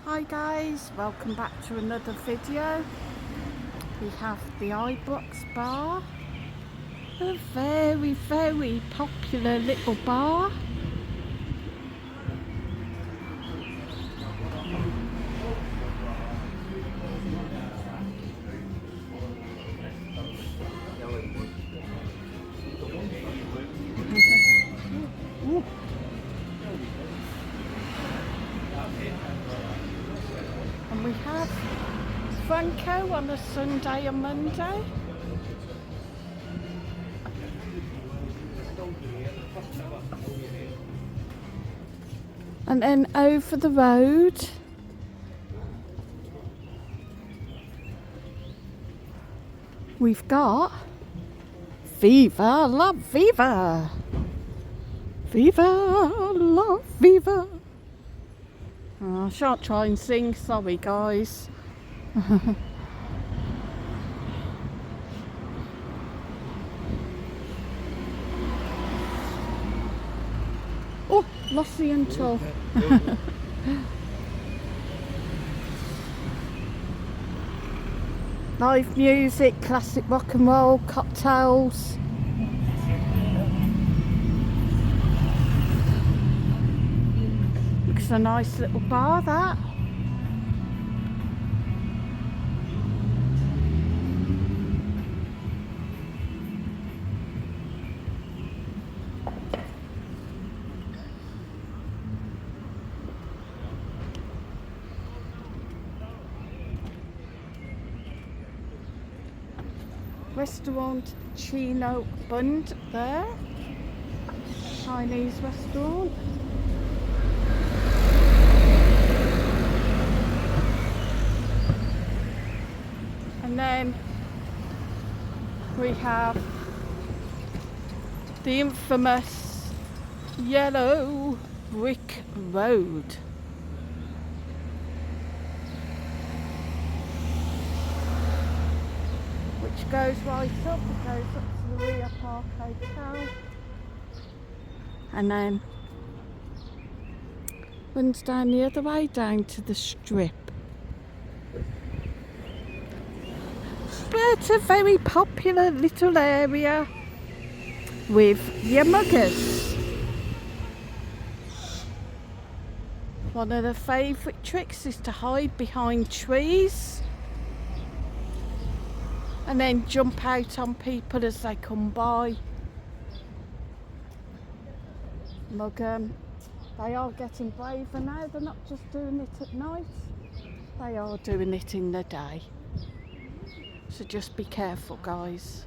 Hi guys, welcome back to another video. We have the Ibrox Bar, a very popular little bar. And we have Franco on a Sunday and Monday. And then over the road we've got Viva la Viva! Viva la Viva! Oh, I shan't try and sing, sorry guys. Oh, lost the until. Live music, classic rock and roll, cocktails. Looks a nice little bar, that. Restaurant Chino Bund there, Chinese restaurant. And then we have the infamous yellow brick road. Which goes right up, it goes up to the Ria Park Hotel and then runs down the other way down to the strip. But a very popular little area with your muggers. One of the favourite tricks is to hide behind trees and then jump out on people as they come by. Look, they are getting braver now. They're not just doing it at night, they are doing it in the day. So just be careful, guys.